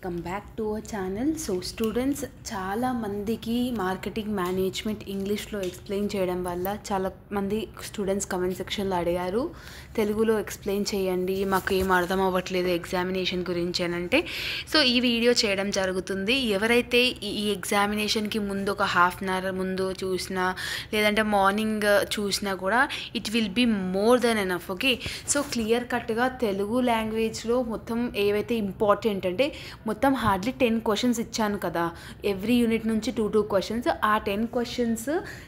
Welcome back to our channel. So students, చాలా మందికి marketing management ఇంగ్లీష్లో ఎక్స్ప్లెయిన్ చేయడం వల్ల చాలా మంది స్టూడెంట్స్ కమెంట్ సెక్షన్లో అడిగారు, తెలుగులో ఎక్స్ప్లెయిన్ చేయండి, మాకు ఏం అర్థం అవ్వట్లేదు ఎగ్జామినేషన్ గురించి అని అంటే. సో ఈ వీడియో చేయడం జరుగుతుంది. ఎవరైతే ఈ ఎగ్జామినేషన్కి ముందు ఒక హాఫ్ అన్ అవర్ ముందు చూసినా లేదంటే మార్నింగ్ చూసినా కూడా it will be more than enough. Okay, so clear కట్గా తెలుగు లాంగ్వేజ్లో మొత్తం ఏవైతే ఇంపార్టెంట్ అంటే మొత్తం హార్డ్లీ 10 క్వశ్చన్స్ ఇచ్చాను కదా, ఎవ్రీ యూనిట్ నుంచి 2 క్వశ్చన్స్. ఆ 10 క్వశ్చన్స్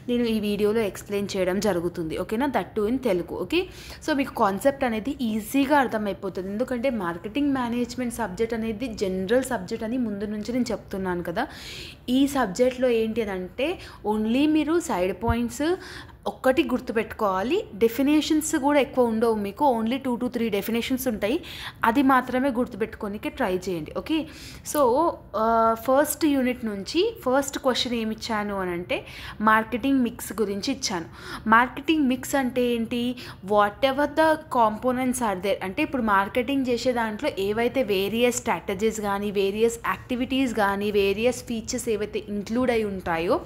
నేను ఈ వీడియోలో ఎక్స్ప్లెయిన్ చేయడం జరుగుతుంది. ఓకేనా, that to in Telugu. Okay, so మీకు కాన్సెప్ట్ అనేది ఈజీగా అర్థమైపోతుంది. ఎందుకంటే మార్కెటింగ్ మేనేజ్మెంట్ సబ్జెక్ట్ అనేది జనరల్ సబ్జెక్ట్ అని ముందు నుంచి నేను చెప్తున్నాను కదా. ఈ సబ్జెక్ట్లో ఏంటి అని అంటే ఓన్లీ మీరు సైడ్ పాయింట్స్ ఒక్కటి గుర్తుపెట్టుకోవాలి. డెఫినేషన్స్ కూడా ఎక్కువ ఉండవు మీకు, ఓన్లీ 2 to 3 డెఫినేషన్స్ ఉంటాయి. అది మాత్రమే గుర్తుపెట్టుకోనికి ట్రై చేయండి. ఓకే, సో ఫస్ట్ యూనిట్ నుంచి ఫస్ట్ క్వశ్చన్ ఏమి ఇచ్చాను అని అంటే మార్కెటింగ్ మిక్స్ గురించి ఇచ్చాను. మార్కెటింగ్ మిక్స్ అంటే ఏంటి? Whatever the components are there, అంటే ఇప్పుడు మార్కెటింగ్ చేసే దాంట్లో ఏవైతే వేరియస్ స్ట్రాటజీస్ కానీ వేరియస్ యాక్టివిటీస్ కానీ వేరియస్ ఫీచర్స్ ఏవైతే ఇంక్లూడ్ అయి ఉంటాయో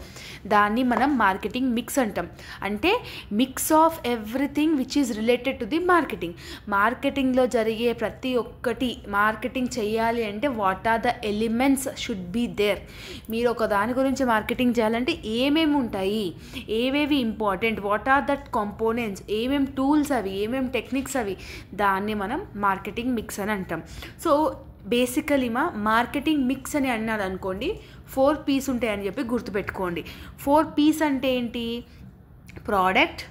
దాన్ని మనం మార్కెటింగ్ మిక్స్ అంటాం. అంటే mix of everything which is related to the marketing. మార్కెటింగ్లో జరిగే ప్రతి ఒక్కటి మార్కెటింగ్ చేయాలి అంటే what are the elements should be there. మీరు ఒక దాని గురించి మార్కెటింగ్ చేయాలంటే ఏమేమి ఉంటాయి, ఏవేవి important, what are that components, ఏమేమి టూల్స్ అవి, ఏమేమి టెక్నిక్స్ అవి, దాన్ని మనం మార్కెటింగ్ మిక్స్ అని అంటాం. సో బేసికలీ మార్కెటింగ్ మిక్స్ అని అన్నాడు అనుకోండి, 4 P's ఉంటాయని చెప్పి గుర్తుపెట్టుకోండి. 4 P's అంటే ఏంటి? Product,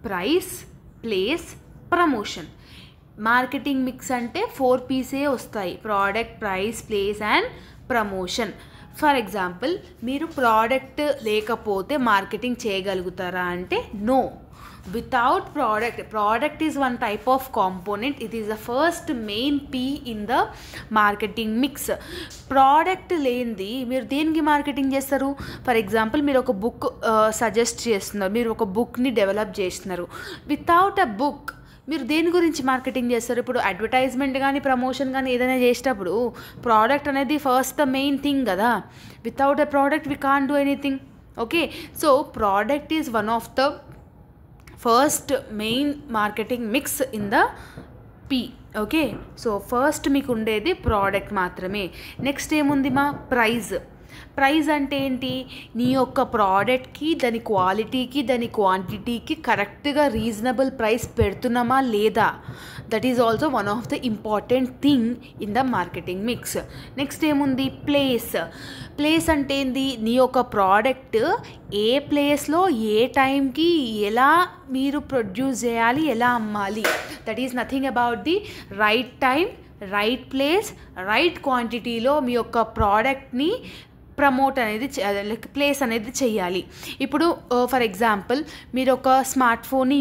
price, place, promotion. Marketing mix అంటే 4 P'సే వస్తాయి: product, price, place and promotion. For example, మీరు ప్రోడక్ట్ లేకపోతే మార్కెటింగ్ చేయగలుగుతారా అంటే no. Without product is one type of component. It is the first main P in the marketing mix. Product లేనిది మీరు దేనికి marketing చేస్తారు? ఫర్ ఎగ్జాంపుల్, మీరు ఒక బుక్ సజెస్ట్ చేస్తున్నారు, మీరు ఒక బుక్ని డెవలప్ చేస్తున్నారు. వితౌట్ అ బుక్ మీరు దేని గురించి మార్కెటింగ్ చేస్తారు? ఇప్పుడు అడ్వర్టైజ్మెంట్ కానీ ప్రమోషన్ కానీ ఏదైనా చేసేటప్పుడు ప్రోడక్ట్ అనేది ఫస్ట్ ద మెయిన్ థింగ్ కదా. Without a product we can't do anything. Okay, so product is one of the first main marketing mix in the P. Okay, so first మీకు ఉండేది product మాత్రమే. Next ఏముంది praise. Praise అంటే ఏంటి? నీ యొక్క ప్రోడక్ట్కి, దాని క్వాలిటీకి, దాని క్వాంటిటీకి కరెక్ట్గా రీజనబుల్ ప్రైస్ పెడుతున్నామా లేదా, that is also one of the important thing in the marketing mix. Next ఏముంది? ప్లేస్. ప్లేస్ అంటే ఏంది? నీ యొక్క ప్రోడక్ట్ ఏ ప్లేస్లో ఏ టైంకి ఎలా మీరు ప్రొడ్యూస్ చేయాలి, ఎలా అమ్మాలి, that is nothing about the right time, right place, right క్వాంటిటీలో మీ యొక్క ప్రోడక్ట్ని ప్రమోట్ అనేది ప్లేస్ అనేది చెయ్యాలి. ఇప్పుడు ఫర్ ఎగ్జాంపుల్, మీరు ఒక స్మార్ట్ ఫోన్ని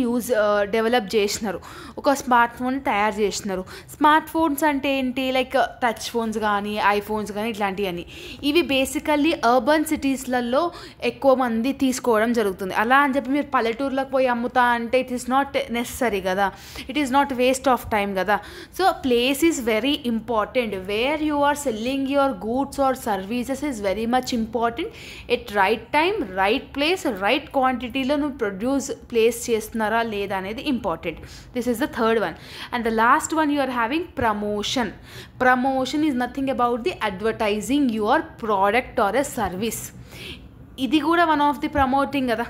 డెవలప్ చేసినారు, ఒక స్మార్ట్ ఫోన్ తయారు చేసినారు. స్మార్ట్ ఫోన్స్ అంటే ఏంటి? లైక్ టచ్ ఫోన్స్ కానీ ఐఫోన్స్ కానీ ఇట్లాంటివన్నీ. ఇవి బేసికల్లీ అర్బన్ సిటీస్లలో ఎక్కువ మంది తీసుకోవడం జరుగుతుంది. అలా అని చెప్పి మీరు పల్లెటూర్లకు పోయి అమ్ముతా అంటే ఇట్ ఈస్ నాట్ నెసరీ కదా, it is not waste of time కదా. So place is very important. Where you are selling your goods or services is very much important. At right time, right place, right క్వాంటిటీలో నువ్వు place చేస్తున్నారా లేదా అనేది important. This is the third one. And the last one you are having promotion. Promotion is nothing about the advertising your product or a service. ఇది కూడా one of the promoting కదా.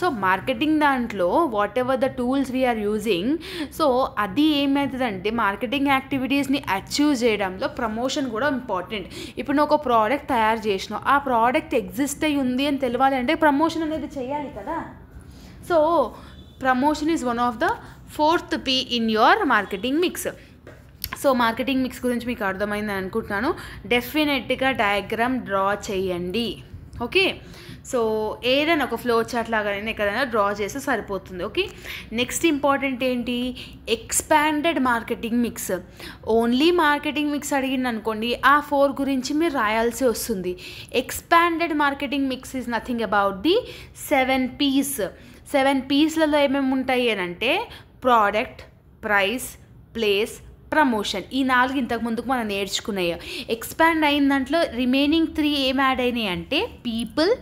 So marketing దాంట్లో whatever the tools we are using, so అది ఏమవుతుందంటే marketing యాక్టివిటీస్ని achieve చేయడంలో promotion కూడా important. ఇప్పుడు నువ్వు ఒక ప్రోడక్ట్ తయారు చేసినావు, ఆ ప్రోడక్ట్ ఎగ్జిస్ట్ అయ్యి ఉంది అని తెలియాలి అంటే ప్రమోషన్ అనేది చేయాలి కదా. So promotion is one of the 4th P in your marketing mix. So marketing mix గురించి మీకు అర్థమైందని అనుకుంటున్నాను. డెఫినెట్గా డయాగ్రామ్ డ్రా చేయండి. ఓకే, సో ఏదైనా ఒక ఫ్లో చార్ట్ లాగానే ఎక్కడైనా డ్రా చేస్తే సరిపోతుంది. ఓకే, నెక్స్ట్ ఇంపార్టెంట్ ఏంటి? Expanded marketing mix. Only marketing mix అడిగింది అనుకోండి, ఆ 4 గురించి మీరు రాయాల్సి వస్తుంది. Expanded marketing mix is nothing about the 7 P's. 7 P'sలలో ఏమేమి ఉంటాయి అని అంటే ప్రోడక్ట్, ప్రైస్, ప్లేస్, ప్రమోషన్. ఈ 4 ఇంతకు ముందుకు మనం నేర్చుకున్నాయి. ఎక్స్పాండ్ అయిన దాంట్లో రిమైనింగ్ 3 ఏం యాడ్ అయినాయి అంటే people,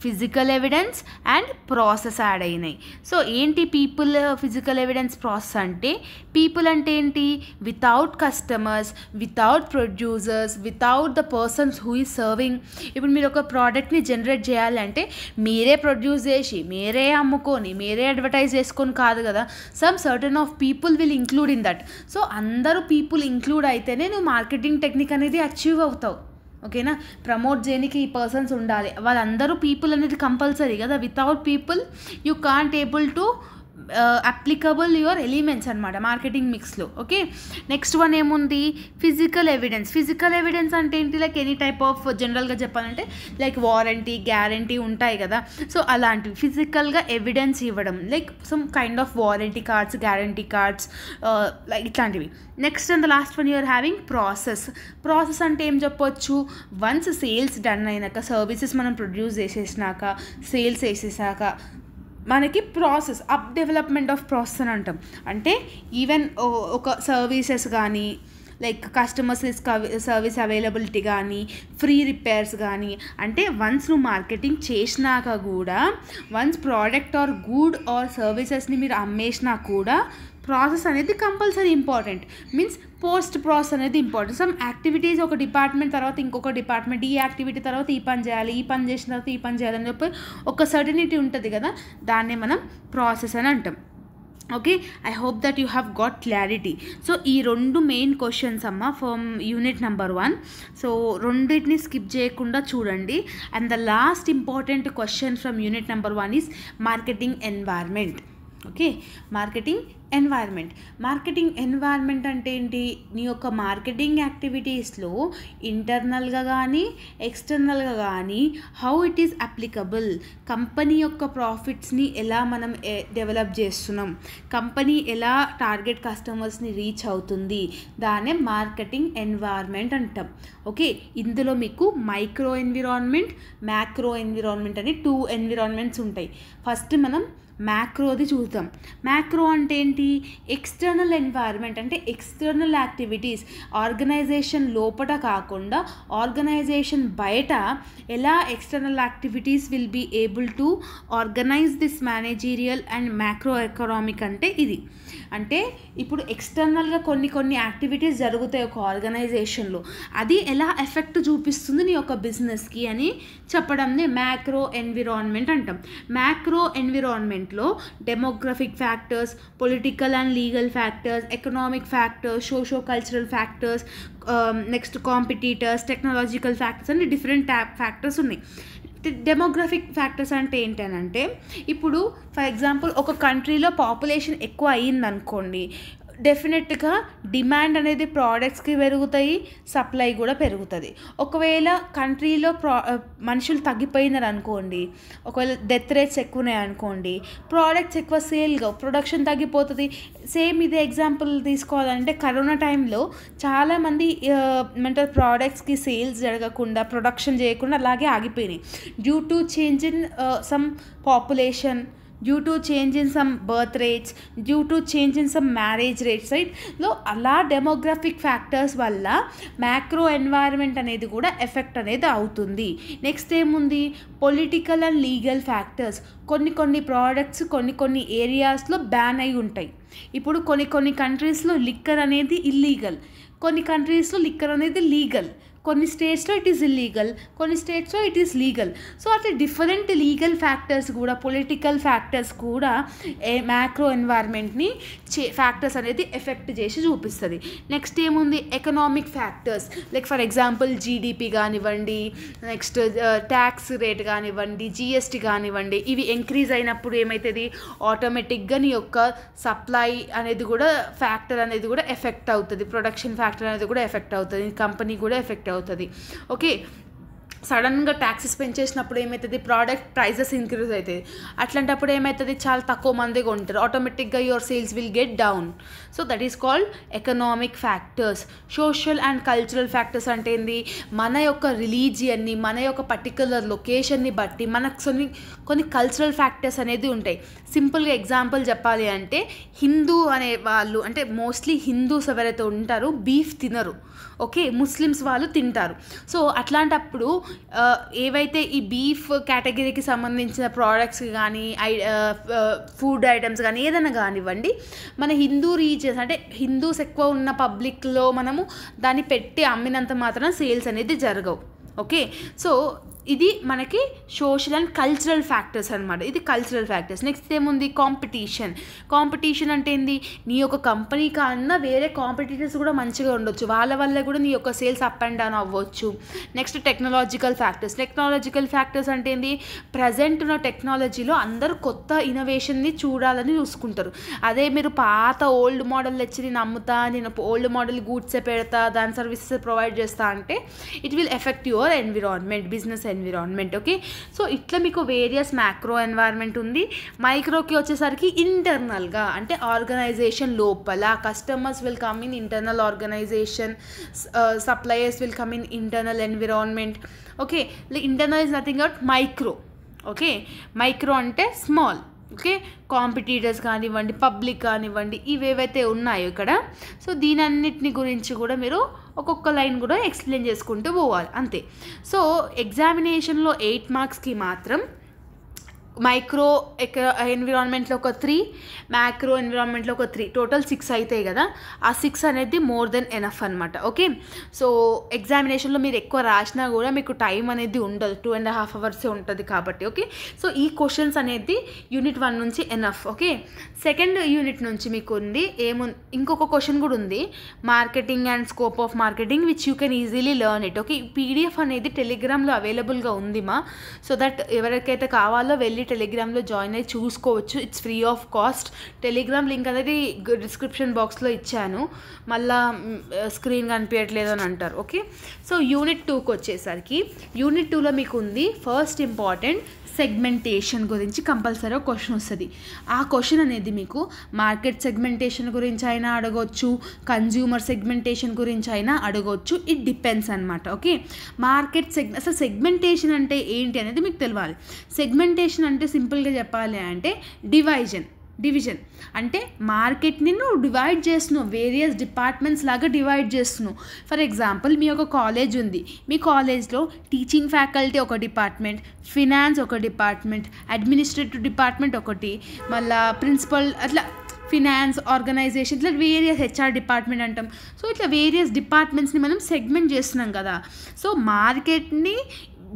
physical evidence and process add అయినాయి. సో ఏంటి పీపుల్, ఫిజికల్ ఎవిడెన్స్, ప్రాసెస్ అంటే పీపుల్ అంటే ఏంటి? Without customers, without producers, without the persons who is serving. ఇప్పుడు మీరు ఒక ప్రోడక్ట్ని జనరేట్ చేయాలంటే మీరే ప్రొడ్యూస్ చేసి, మీరే అమ్ముకొని, మీరే అడ్వర్టైజ్ చేసుకొని కాదు కదా. Some certain of people will include in that. So అందరూ పీపుల్ ఇంక్లూడ్ అయితేనే నువ్వు మార్కెటింగ్ టెక్నిక్ అనేది అచీవ్ అవుతావు. ఓకేనా? ప్రమోట్ చేయడానికి ఈ పర్సన్స్ ఉండాలి, వాళ్ళందరూ పీపుల్ అనేది కంపల్సరీ కదా. Without people you can't able to applicable your elements అనమాట మార్కెటింగ్ మిక్స్లో. ఓకే, నెక్స్ట్ వన్ ఏముంది? Physical evidence. ఫిజికల్ ఎవిడెన్స్ అంటే ఏంటి? లైక్ ఎనీ టైప్ ఆఫ్, జనరల్గా చెప్పాలంటే లైక్ వారంటీ, గ్యారంటీ ఉంటాయి కదా. సో అలాంటివి ఫిజికల్గా ఎవిడెన్స్ ఇవ్వడం, like some kind of warranty cards, guarantee cards, like ఇట్లాంటివి. Next and the last one you are having process. Process అంటే ఏం చెప్పొచ్చు? వన్స్ సేల్స్ డన్ అయినాక, సర్వీసెస్ మనం ప్రొడ్యూస్ చేసేసినాక, సేల్స్ వేసేసాక మనకి process, up development of process అని అంటాం. అంటే ఈవెన్ ఒక సర్వీసెస్ కానీ, లైక్ కస్టమర్ సర్వీస్ అవైలబిలిటీ కానీ, ఫ్రీ రిపేర్స్ కానీ, అంటే వన్స్ నువ్వు మార్కెటింగ్ చేసినాక కూడా, once product or good or సర్వీసెస్ని మీరు అమ్మేసినా కూడా ప్రాసెస్ అనేది compulsory important. Means post process అనేది ఇంపార్టెంట్. సమ్ యాక్టివిటీస్ ఒక డిపార్ట్మెంట్ తర్వాత ఇంకొక డిపార్ట్మెంట్, ఈ యాక్టివిటీ తర్వాత ఈ పని చేయాలి, ఈ పని చేసిన తర్వాత ఈ పని చేయాలని చెప్పి ఒక సర్టనిటీ ఉంటుంది కదా, దాన్నే మనం ప్రాసెస్ అని అంటాం. Okay, I hope that you have got clarity. So ఈ 2 మెయిన్ క్వశ్చన్స్ అమ్మ ఫ్రమ్ యూనిట్ నెంబర్ 1. సో రెండింటిని స్కిప్ చేయకుండా చూడండి. And the last important question from unit number 1 is marketing environment. Okay, marketing environment. Marketing environment అంటే ఏంటి? నీ యొక్క marketing యాక్టివిటీస్లో ఇంటర్నల్గా కానీ, ఎక్స్టర్నల్గా కానీ how it is applicable, company యొక్క ప్రాఫిట్స్ని ఎలా మనం డెవలప్ చేస్తున్నాం, కంపెనీ ఎలా టార్గెట్ కస్టమర్స్ని రీచ్ అవుతుంది, దాన్నే మార్కెటింగ్ ఎన్వైర్న్మెంట్ అంటాం. ఓకే, ఇందులో మీకు మైక్రో ఎన్విరాన్మెంట్, మ్యాక్రో ఎన్విరాన్మెంట్ అని 2 ఎన్విరాన్మెంట్స్ ఉంటాయి. ఫస్ట్ మనం మ్యాక్రోది చూద్దాం. మ్యాక్రో అంటే ఏంటి? ఎక్స్టర్నల్ ఎన్వైర్న్మెంట్ అంటే ఎక్స్టర్నల్ యాక్టివిటీస్, ఆర్గనైజేషన్ లోపల కాకుండా ఆర్గనైజేషన్ బయట ఎలా external activities will be able to organize this managerial and macro economic అంటే ఇది. అంటే ఇప్పుడు ఎక్స్టర్నల్గా కొన్ని యాక్టివిటీస్ జరుగుతాయి ఒక ఆర్గనైజేషన్లో, అది ఎలా ఎఫెక్ట్ చూపిస్తుంది నీ యొక్క బిజినెస్కి అని చెప్పడంని మ్యాక్రో ఎన్విరాన్మెంట్ అంటాం. మ్యాక్రో ఎన్విరాన్మెంట్లో demographic factors, political and legal factors, economic factors, socio cultural factors, next competitors, technological factors అని డిఫరెంట్ ఫ్యాక్టర్స్ ఉన్నాయి. డెమోగ్రఫిక్ ఫ్యాక్టర్స్ అంటే ఏంటనంటే, ఇప్పుడు ఫర్ ఎగ్జాంపుల్ ఒక కంట్రీలో పాపులేషన్ ఎక్కువ అయ్యిందనుకోండి, డెఫినెట్గా డిమాండ్ అనేది ప్రోడక్ట్స్కి పెరుగుతాయి, సప్లై కూడా పెరుగుతుంది. ఒకవేళ కంట్రీలో మనుషులు తగ్గిపోయినారు అనుకోండి, ఒకవేళ డెత్ రేట్స్ ఎక్కువ ఉన్నాయి అనుకోండి, ప్రోడక్ట్స్ ఎక్కువ సేల్గా, ప్రొడక్షన్ తగ్గిపోతుంది. సేమ్ ఇదే ఎగ్జాంపుల్ తీసుకోవాలంటే కరోనా టైంలో చాలామంది ఏమంటారు ప్రోడక్ట్స్కి సేల్స్ జరగకుండా, ప్రొడక్షన్ చేయకుండా అలాగే ఆగిపోయినాయి due to change in some population, due to change in some birth rates, due to change in some marriage rates లో అలా డెమోగ్రఫిక్ ఫ్యాక్టర్స్ వల్ల మ్యాక్రో ఎన్వైర్న్మెంట్ అనేది కూడా ఎఫెక్ట్ అనేది అవుతుంది. నెక్స్ట్ ఏముంది? Political and legal factors. కొన్ని ప్రోడక్ట్స్ కొన్ని ఏరియాస్లో బ్యాన్ అయి ఉంటాయి. ఇప్పుడు కొన్ని కంట్రీస్లో లిక్కర్ అనేది ఇల్లీగల్, కొన్ని కంట్రీస్లో లిక్కర్ అనేది లీగల్, కొన్ని స్టేట్స్లో ఇట్ ఈస్ ఇల్లీగల్, కొన్ని స్టేట్స్లో ఇట్ ఈస్ లీగల్. సో అట్లా డిఫరెంట్ లీగల్ ఫ్యాక్టర్స్ కూడా, పొలిటికల్ ఫ్యాక్టర్స్ కూడా మ్యాక్రో ఎన్వైర్న్మెంట్ని ఫ్యాక్టర్స్ అనేది ఎఫెక్ట్ చేసి చూపిస్తుంది. నెక్స్ట్ ఏముంది? Economic factors. Like for example GDP కానివ్వండి, నెక్స్ట్ ట్యాక్స్ రేట్ కానివ్వండి, జిఎస్టీ కానివ్వండి, ఇవి ఇంక్రీజ్ అయినప్పుడు ఏమవుతుంది? ఆటోమేటిక్గా నీ యొక్క సప్లై అనేది కూడా ఫ్యాక్టర్ అనేది కూడా ఎఫెక్ట్ అవుతుంది, ప్రొడక్షన్ ఫ్యాక్టర్ అనేది కూడా ఎఫెక్ట్ అవుతుంది, కంపెనీ కూడా ఎఫెక్ట్ అవుతుంది. ఓకే, సడన్గా ట్యాక్సెస్ పెంచేసినప్పుడు ఏమవుతుంది, ప్రోడక్ట్ ప్రైజెస్ ఇంక్రీజ్ అవుతుంది. అట్లాంటప్పుడు ఏమవుతుంది, చాలా తక్కువ మంది కొంటారు, ఆటోమేటిక్గా your sales will get down. So that is called economic factors. Social and cultural factors అంటే ఏంది, మన యొక్క రిలీజియన్ని, మన యొక్క పర్టికులర్ లొకేషన్ని బట్టి మనకు కొన్ని కల్చరల్ ఫ్యాక్టర్స్ అనేది ఉంటాయి. సింపుల్గా ఎగ్జాంపుల్ చెప్పాలి అంటే, హిందూ అనే వాళ్ళు అంటే మోస్ట్లీ హిందూస్ ఎవరైతే ఉంటారో బీఫ్ తినరు, ఓకే, ముస్లిమ్స్ వాళ్ళు తింటారు. సో అట్లాంటప్పుడు ఏవైతే ఈ బీఫ్ కేటగిరీకి సంబంధించిన ప్రోడక్ట్స్ కానీ ఫుడ్ ఐటమ్స్ కానీ ఏదైనా కానివ్వండి, మన హిందూ రీజియన్స్ అంటే హిందూస్ ఎక్కువ ఉన్న పబ్లిక్లో మనము దాన్ని పెట్టి అమ్మినంత మాత్రం సేల్స్ అనేది జరగవు. ఓకే, సో ఇది మనకి సోషల్ అండ్ కల్చరల్ ఫ్యాక్టర్స్ అనమాట. ఇది కల్చరల్ ఫ్యాక్టర్స్. నెక్స్ట్ ఏముంది, కాంపిటీషన్. కాంపిటీషన్ అంటే ఏంది, నీ యొక్క కంపెనీ కన్నా వేరే కాంపిటీటర్స్ కూడా మంచిగా ఉండొచ్చు, వాళ్ళ వల్ల కూడా నీ యొక్క సేల్స్ అప్ అండ్ డౌన్ అవ్వచ్చు. Next technological factors. Technological factors అంటే ఏంది, ప్రజెంట్ ఉన్న టెక్నాలజీలో అందరూ కొత్త ఇన్నోవేషన్ని చూడాలని చూసుకుంటారు. అదే మీరు పాత ఓల్డ్ మోడల్ తెచ్చి నేను అమ్ముతా, నేను ఓల్డ్ మోడల్ గూడ్సే పెడతా, దాని సర్వీసెస్ ప్రొవైడ్ చేస్తా అంటే it will effect your environment, business environment. Okay, so ఇట్లా మీకు వేరియస్ మ్యాక్రో ఎన్వైర్న్మెంట్ ఉంది. మైక్రోకి వచ్చేసరికి ఇంటర్నల్గా అంటే ఆర్గనైజేషన్ లోపల customers will come in internal organization, suppliers will come in internal environment. Okay, internal is nothing but micro. Okay, micro అంటే small. Okay, competitors కానివ్వండి, public కానివ్వండి, ఇవేవైతే ఉన్నాయో ఇక్కడ, సో దీనన్నిటిని గురించి కూడా మీరు ఒక్కొక్క లైన్ కూడా ఎక్స్ప్లెయిన్ చేసుకుంటూ పోవాలి అంతే. సో ఎగ్జామినేషన్లో 8 మార్క్స్కి మాత్రం మైక్రో ఎన్విరాన్మెంట్లో ఒక 3, మ్యాక్రో ఎన్విరాన్మెంట్లో ఒక 3, టోటల్ 6 అవుతాయి కదా. ఆ 6 అనేది మోర్ దెన్ ఎనఫ్ అనమాట. ఓకే, సో ఎగ్జామినేషన్లో మీరు ఎక్కువ రాసినా కూడా మీకు టైం అనేది ఉండదు, 2.5 hours ఉంటుంది కాబట్టి. ఓకే, సో ఈ క్వశ్చన్స్ అనేది యూనిట్ 1 నుంచి ఎనఫ్. ఓకే, సెకండ్ యూనిట్ నుంచి మీకు ఉంది ఇంకొక క్వశ్చన్ కూడా ఉంది, marketing and scope of marketing which you can easily learn it. Okay, PDF అనేది టెలిగ్రామ్లో అవైలబుల్గా ఉంది సో దట్ ఎవరికైతే కావాలో వెళ్ళి టెలిగ్రామ్లో జాయిన్ అయ్యి చూసుకోవచ్చు. It's free of cost. Telegram link అనేది డిస్క్రిప్షన్ బాక్స్లో ఇచ్చాను, మళ్ళీ స్క్రీన్ కనిపించట్లేదు అని అంటారు. ఓకే, సో యూనిట్ 2కి వచ్చేసరికి యూనిట్ 2లో మీకు ఉంది ఫస్ట్ ఇంపార్టెంట్ సెగ్మెంటేషన్ గురించి కంపల్సరీ ఒక క్వశ్చన్ వస్తుంది. ఆ క్వశ్చన్ అనేది మీకు మార్కెట్ సెగ్మెంటేషన్ గురించి అయినా అడగవచ్చు, కన్జ్యూమర్ సెగ్మెంటేషన్ గురించి అయినా అడగవచ్చు. ఇట్ డిపెండ్స్ అనమాట. ఓకే, అసలు సెగ్మెంటేషన్ అంటే ఏంటి అనేది మీకు తెలియాలి. సెగ్మెంటేషన్ అంటే సింపుల్గా చెప్పాలి అంటే డివిజన్ అంటే మార్కెట్ని నువ్వు డివైడ్ చేస్తున్నావు, వేరియస్ డిపార్ట్మెంట్స్ లాగా డివైడ్ చేస్తున్నావు. ఫర్ ఎగ్జాంపుల్, మీ ఒక కాలేజ్ ఉంది, మీ కాలేజ్లో టీచింగ్ ఫ్యాకల్టీ ఒక డిపార్ట్మెంట్, ఫినాన్స్ ఒక డిపార్ట్మెంట్, అడ్మినిస్ట్రేటివ్ డిపార్ట్మెంట్ ఒకటి, మళ్ళీ ప్రిన్సిపల్, అట్లా ఫినాన్స్, ఆర్గనైజేషన్, ఇట్లా వేరియస్ హెచ్ఆర్ డిపార్ట్మెంట్ అంటాం. సో ఇట్లా వేరియస్ డిపార్ట్మెంట్స్ని మనం సెగ్మెంట్ చేస్తున్నాం కదా. సో మార్కెట్ని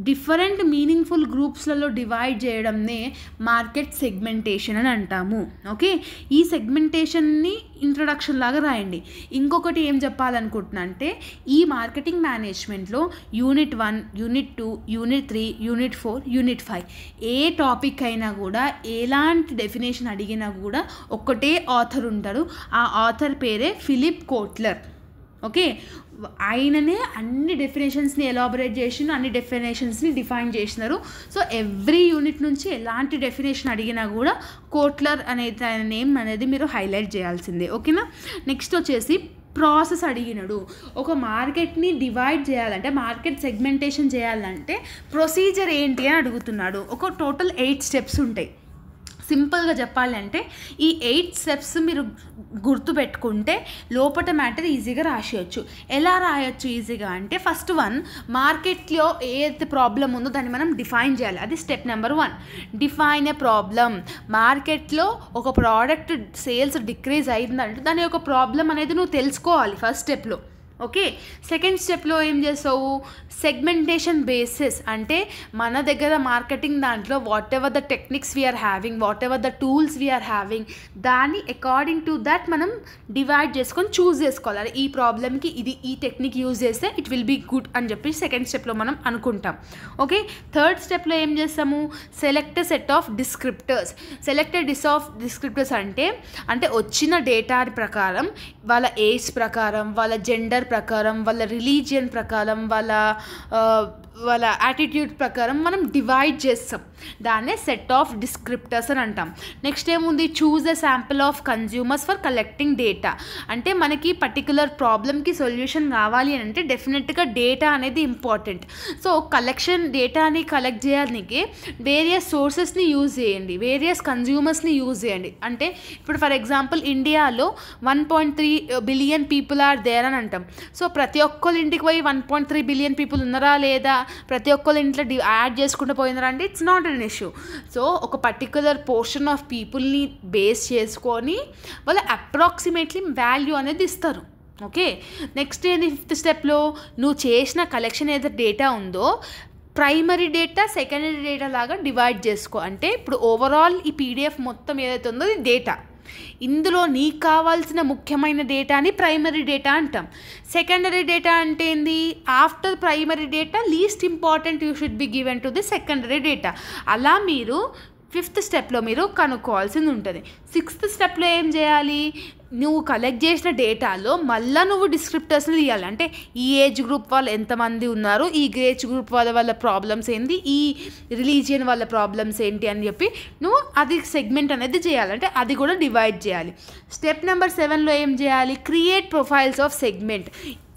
డిఫరెంట్ మీనింగ్ఫుల్ గ్రూప్స్లలో డివైడ్ చేయడంనే మార్కెట్ సెగ్మెంటేషన్ అని అంటాము. ఓకే, ఈ సెగ్మెంటేషన్ని ఇంట్రడక్షన్ లాగా రాయండి. ఇంకొకటి ఏం చెప్పాలనుకుంటున్నా అంటే, ఈ మార్కెటింగ్ మేనేజ్మెంట్లో unit 1, unit 2, unit 3, unit 4, unit 5 ఏ టాపిక్ అయినా కూడా ఎలాంటి డెఫినేషన్ అడిగినా కూడా ఒక్కటే ఆథర్ ఉంటారు. ఆ ఆథర్ పేరే ఫిలిప్ కోట్లర్. ఓకే, ఆయననే అన్ని డెఫినేషన్స్ని ఎలాబొరేట్ చేసిన, అన్ని డెఫినేషన్స్ని డిఫైన్ చేసినారు. సో ఎవ్రీ యూనిట్ నుంచి ఎలాంటి డెఫినేషన్ అడిగినా కూడా కోట్లర్ అనేది నేమ్ అనేది మీరు హైలైట్ చేయాల్సిందే. ఓకేనా, నెక్స్ట్ వచ్చేసి ప్రాసెస్ అడిగినాడు. ఒక మార్కెట్ని డివైడ్ చేయాలంటే, మార్కెట్ సెగ్మెంటేషన్ చేయాలంటే ప్రొసీజర్ ఏంటి అని అడుగుతున్నాడు. ఒక టోటల్ 8 స్టెప్స్ ఉంటాయి. సింపుల్గా చెప్పాలి అంటే ఈ 8 స్టెప్స్ మీరు గుర్తుపెట్టుకుంటే లోపల మ్యాటర్ ఈజీగా రాసేయచ్చు. ఎలా రాయొచ్చు ఈజీగా అంటే, ఫస్ట్ 1 మార్కెట్లో ఏదైతే ప్రాబ్లం ఉందో దాన్ని మనం డిఫైన్ చేయాలి. అది స్టెప్ నెంబర్ 1. డిఫైన్ ఏ ప్రాబ్లం. మార్కెట్లో ఒక ప్రోడక్ట్ సేల్స్ డిక్రీజ్ అయిందంటే దాని యొక్క ప్రాబ్లం అనేది నువ్వు తెలుసుకోవాలి ఫస్ట్ స్టెప్లో. ఓకే, సెకండ్ స్టెప్లో ఏం చేస్తావు, సెగ్మెంటేషన్ బేసిస్ అంటే మన దగ్గర మార్కెటింగ్ దాంట్లో whatever the techniques we are having, whatever the tools we are having, దాన్ని అకార్డింగ్ టు దట్ మనం డివైడ్ చేసుకొని చూస్ చేసుకోవాలి. ఈ ప్రాబ్లమ్కి ఈ టెక్నిక్ యూజ్ చేస్తే ఇట్ విల్ బీ గుడ్ అని చెప్పి సెకండ్ స్టెప్లో మనం అనుకుంటాం. ఓకే, థర్డ్ స్టెప్లో ఏం చేస్తాము, సెలెక్ట్ సెట్ ఆఫ్ డిస్క్రిప్టర్స్. సెలెక్టెడ్ డిస్క్రిప్టర్స్ అంటే వచ్చిన డేటా ప్రకారం, వాళ్ళ ఏజ్ ప్రకారం, వాళ్ళ జెండర్ ప్రకారం, వాళ్ళ రిలీజియన్ ప్రకారం, వాళ్ళ వాళ్ళ యాటిట్యూడ్ ప్రకారం మనం డివైడ్ చేస్తాం. దాన్నే సెట్ ఆఫ్ డిస్క్రిప్టర్స్ అని అంటాం. నెక్స్ట్ ఏముంది, choose a sample of consumers for collecting data. అంటే మనకి పర్టికులర్ ప్రాబ్లమ్కి సొల్యూషన్ కావాలి అని అంటే డెఫినెట్గా డేటా అనేది ఇంపార్టెంట్. సో డేటాని కలెక్ట్ చేయడానికి వేరియస్ సోర్సెస్ని యూజ్ చేయండి, వేరియస్ కన్జ్యూమర్స్ని యూజ్ చేయండి. అంటే ఇప్పుడు ఫర్ ఎగ్జాంపుల్ ఇండియాలో 1.3 బిలియన్ పీపుల్ ఆర్ దేర్ అని అంటాం. సో ప్రతి ఒక్కరి ఇంటికి పోయి 1.3 బిలియన్ పీపుల్ ఉన్నారా లేదా, ప్రతి ఒక్కరి ఇంట్లో యాడ్ చేసుకుంటూ పోయినారా అంటే it's not an issue. So ఒక పర్టికులర్ పోర్షన్ ఆఫ్ పీపుల్ని బేస్ చేసుకొని వాళ్ళు అప్రాక్సిమేట్లీ వాల్యూ అనేది ఇస్తారు. ఓకే, నెక్స్ట్ ఏంటి, 5th స్టెప్లో నువ్వు చేసిన కలెక్షన్ ఏదైతే డేటా ఉందో ప్రైమరీ డేటా సెకండరీ డేటా లాగా డివైడ్ చేసుకో. అంటే ఇప్పుడు ఓవరాల్ ఈ పీడిఎఫ్ మొత్తం ఏదైతే ఉందో ఇది డేటా. ఇందులో నీకు కావాల్సిన ముఖ్యమైన డేటాని ప్రైమరీ డేటా అంటాం. సెకండరీ డేటా అంటే ఏంది, after primary data least important you should be given to the secondary data. అలా మీరు 5th స్టెప్లో మీరు కనుక్కోవాల్సింది ఉంటుంది. 6th స్టెప్లో ఏం చేయాలి, నువ్వు కలెక్ట్ చేసిన డేటాలో మళ్ళీ నువ్వు డిస్క్రిప్టర్స్ని తీయాలి. అంటే ఈ ఏజ్ గ్రూప్ వాళ్ళు ఎంతమంది ఉన్నారు, ఈ ఏజ్ గ్రూప్ వాళ్ళ ప్రాబ్లమ్స్ ఏంటి, ఈ రిలీజియన్ వాళ్ళ ప్రాబ్లమ్స్ ఏంటి అని చెప్పి నువ్వు అది సెగ్మెంట్ అనేది చేయాలంటే అది కూడా డివైడ్ చేయాలి. స్టెప్ నెంబర్ 7లో ఏం చేయాలి, create profiles of segment.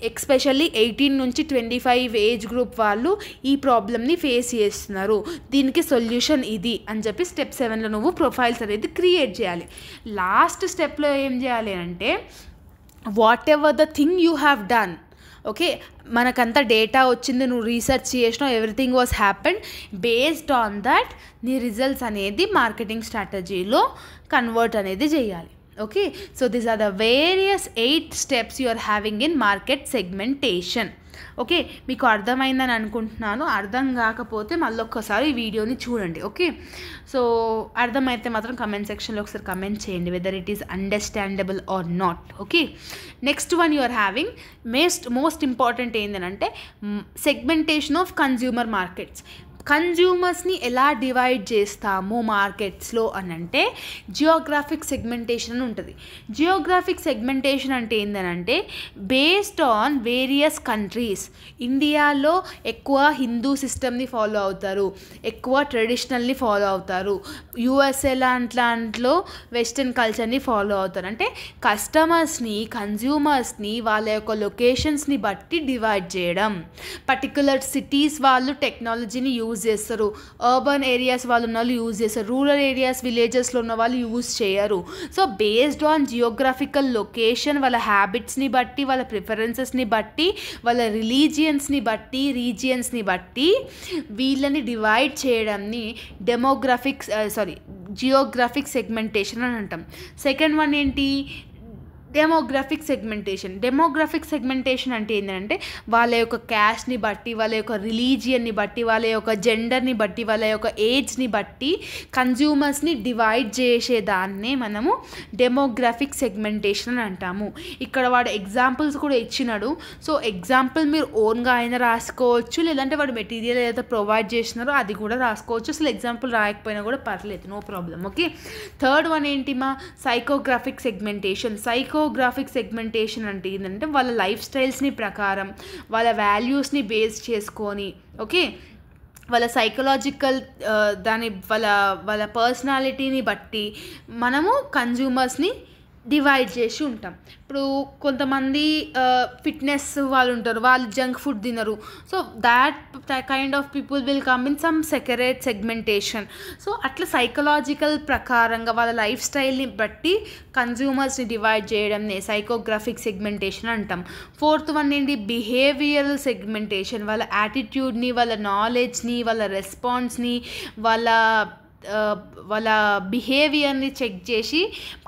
Especially 18 నుంచి 25 ఏజ్ గ్రూప్ వాళ్ళు ఈ ప్రాబ్లమ్ని ఫేస్ చేస్తున్నారు, దీనికి సొల్యూషన్ ఇది అని చెప్పి స్టెప్ 7లో నువ్వు ప్రొఫైల్స్ అనేది క్రియేట్ చేయాలి. లాస్ట్ స్టెప్లో ఏం చేయాలి అంటే whatever the thing you have done. Okay, మనకంతా డేటా వచ్చింది, నువ్వు రీసెర్చ్ చేసినావు, everything was happen, based on that నీ రిజల్ట్స్ అనేది మార్కెటింగ్ స్ట్రాటజీలో కన్వర్ట్ అనేది చేయాలి. Okay, so these are the various 8 steps you are having in market segmentation. Okay, మీకు అర్థమైందని అనుకుంటున్నాను. అర్థం కాకపోతే మళ్ళీ ఒక్కసారి ఈ వీడియోని చూడండి. ఓకే, సో అర్థమైతే మాత్రం కమెంట్ సెక్షన్లో ఒకసారి కమెంట్ చేయండి whether it is understandable or not. Okay, next one you are having most important ఏంటంటే సెగ్మెంటేషన్ ఆఫ్ కన్జ్యూమర్ మార్కెట్స్. కన్జ్యూమర్స్ని ఎలా డివైడ్ చేస్తాము మార్కెట్స్లో అని అంటే జియోగ్రాఫిక్ సెగ్మెంటేషన్ అని ఉంటుంది. జియోగ్రాఫిక్ సెగ్మెంటేషన్ అంటే ఏంటంటే బేస్డ్ ఆన్ వేరియస్ కంట్రీస్. ఇండియాలో ఎక్కువ హిందూ సిస్టమ్ని ఫాలో అవుతారు, ఎక్కువ ట్రెడిషనల్ని ఫాలో అవుతారు. యూఎస్ఏ లాంట్లో వెస్టర్న్ కల్చర్ని ఫాలో అవుతారు. అంటే కన్జ్యూమర్స్ని వాళ్ళ యొక్క లొకేషన్స్ని బట్టి డివైడ్ చేయడం. పర్టికులర్ సిటీస్ వాళ్ళు టెక్నాలజీని యూజ్ చేస్తారు, అర్బన్ ఏరియాస్ వాళ్ళు ఉన్న వాళ్ళు యూజ్ చేస్తారు, రూరల్ ఏరియాస్ విలేజెస్లో ఉన్న వాళ్ళు యూజ్ చేయరు. So based on geographical location, వాళ్ళ హ్యాబిట్స్ని బట్టి, వాళ్ళ ప్రిఫరెన్సెస్ని బట్టి, వాళ్ళ రీజియన్స్ని బట్టి వీళ్ళని డివైడ్ చేయడాన్ని జియోగ్రాఫిక్ సెగ్మెంటేషన్ అని అంటాం. సెకండ్ వన్ ఏంటి, డెమోగ్రాఫిక్ సెగ్మెంటేషన్ అంటే ఏంటంటే వాళ్ళ యొక్క క్యాస్ట్ని బట్టి, వాళ్ళ యొక్క రిలీజియన్ని బట్టి, వాళ్ళ యొక్క జెండర్ని బట్టి, వాళ్ళ యొక్క ఏజ్ని బట్టి కన్జ్యూమర్స్ని డివైడ్ చేసేదాన్నే మనము డెమోగ్రాఫిక్ సెగ్మెంటేషన్ అని అంటాము. ఇక్కడ వాడు ఎగ్జాంపుల్స్ కూడా ఇచ్చినాడు. సో ఎగ్జాంపుల్ మీరు ఓన్గా అయినా రాసుకోవచ్చు, లేదంటే వాడు మెటీరియల్ ఏదైతే ప్రొవైడ్ చేసినారో అది కూడా రాసుకోవచ్చు. అసలు ఎగ్జాంపుల్ రాయకపోయినా కూడా పర్లేదు, no problem. Okay, third one ఏంటి, సైకోగ్రాఫిక్ సెగ్మెంటేషన్ అంటే ఏంటంటే వాళ్ళ లైఫ్ స్టైల్స్ని ప్రకారం, వాళ్ళ వాల్యూస్ని బేస్ చేసుకొని, ఓకే, వాళ్ళ సైకలాజికల్ వాళ్ళ పర్సనాలిటీని బట్టి మనము కన్జ్యూమర్స్ని డివైడ్ చేసి ఉంటాం. ఇప్పుడు కొంతమంది ఫిట్నెస్ వాళ్ళు ఉంటారు, వాళ్ళు జంక్ ఫుడ్ తినరు. So that kind of people will come in some separate segmentation. So అట్లా సైకలాజికల్ ప్రకారంగా వాళ్ళ లైఫ్ స్టైల్ని బట్టి కన్జ్యూమర్స్ని డివైడ్ చేయడంనే సైకోగ్రాఫిక్ సెగ్మెంటేషన్ అంటాం. ఫోర్త్ వన్ ఏంటి, బిహేవియరల్ సెగ్మెంటేషన్. వాళ్ళ యాటిట్యూడ్ని, వాళ్ళ నాలెడ్జ్ని, వాళ్ళ రెస్పాన్స్ని, వాళ్ళ బిహేవియర్ని చెక్ చేసి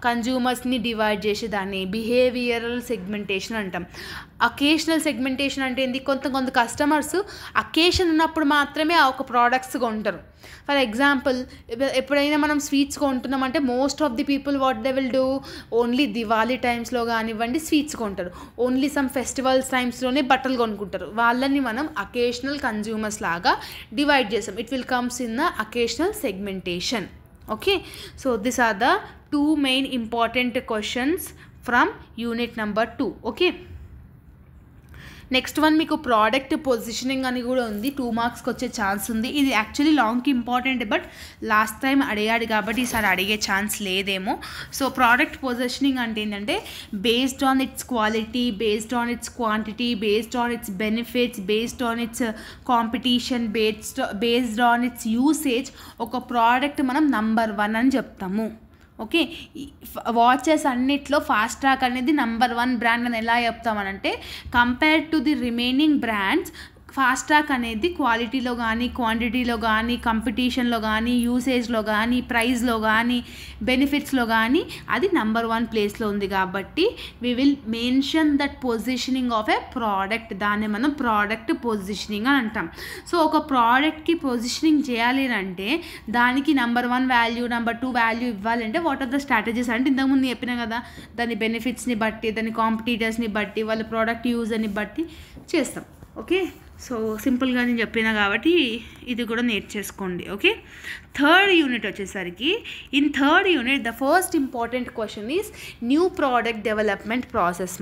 కన్జ్యూమర్స్ని డివైడ్ చేసి దాన్ని బిహేవియరల్ సెగ్మెంటేషన్ అంటాం. అకేషనల్ సెగ్మెంటేషన్ అంటే ఏంది, కొంత కస్టమర్స్ అకేషన్ ఉన్నప్పుడు మాత్రమే ఆ ఒక ప్రోడక్ట్స్ కొంటారు. ఫర్ ఎగ్జాంపుల్, ఎప్పుడైనా మనం స్వీట్స్ కొంటున్నామంటే most of the people what they will do, only Diwali టైమ్స్లో కానివ్వండి స్వీట్స్ కొంటారు, ఓన్లీ సమ్ ఫెస్టివల్స్ టైమ్స్లోనే బట్టలు కొనుక్కుంటారు. వాళ్ళని మనం అకేషనల్ కన్జ్యూమర్స్ లాగా డివైడ్ చేస్తాం. It will comes in the occasional segmentation. Okay, so this are the 2 main important questions from unit number 2. Okay, next one మీకు ప్రోడక్ట్ పొజిషనింగ్ అని కూడా ఉంది, 2 మార్క్స్కి వచ్చే ఛాన్స్ ఉంది. ఇది యాక్చువల్లీ లాంగ్కి ఇంపార్టెంట్, బట్ లాస్ట్ టైం అడిగాడు కాబట్టి ఈసారి అడిగే ఛాన్స్ లేదేమో. సో ప్రోడక్ట్ పొజిషనింగ్ అంటే ఏంటంటే based on its quality, based on its quantity, based on its benefits, based on its competition, based on its usage ఒక ప్రోడక్ట్ మనం నంబర్ 1 అని చెప్తాము. ఓకే, వాచెస్ అన్నిట్లో ఫాస్ట్ ట్రాక్ అనేది నంబర్ 1 బ్రాండ్ అని ఎలా చెప్తామనంటే compare to the remaining brands Fastrack అనేది క్వాలిటీలో కానీ, క్వాంటిటీలో కానీ, కాంపిటీషన్లో కానీ, యూసేజ్లో కానీ, ప్రైస్లో కానీ, బెనిఫిట్స్లో కానీ అది నంబర్ 1 ప్లేస్లో ఉంది. కాబట్టి we will mention that positioning of A product, దాన్ని మనం ప్రోడక్ట్ పొజిషనింగ్ అని అంటాం. సో ఒక ప్రోడక్ట్కి పొజిషనింగ్ చేయాలి అంటే దానికి నంబర్ 1 వాల్యూ, నంబర్ 2 వాల్యూ ఇవ్వాలంటే వాట్ ఆర్ ద స్ట్రాటజీస్ అంటే ఇంతకుముందు చెప్పినా కదా, దాని బెనిఫిట్స్ని బట్టి, దాని కాంపిటీటర్స్ని బట్టి, వాళ్ళ ప్రోడక్ట్ యూజర్ని బట్టి చేస్తాం. ఓకే, సో సింపుల్గా నేను చెప్పినా కాబట్టి ఇది కూడా నేర్చేసుకోండి. ఓకే, థర్డ్ యూనిట్ వచ్చేసరికి in third unit the first important question is new product development process.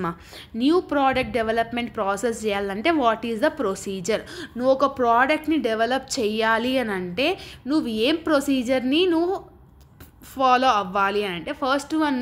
New product development process చేయాలంటే వాట్ ఈజ్ ద ప్రొసీజర్. నువ్వు ఒక ప్రోడక్ట్ని డెవలప్ చేయాలి అని అంటే నువ్వు ఏం ప్రొసీజర్ని నువ్వు ఫాలో అవ్వాలి అని అంటే first one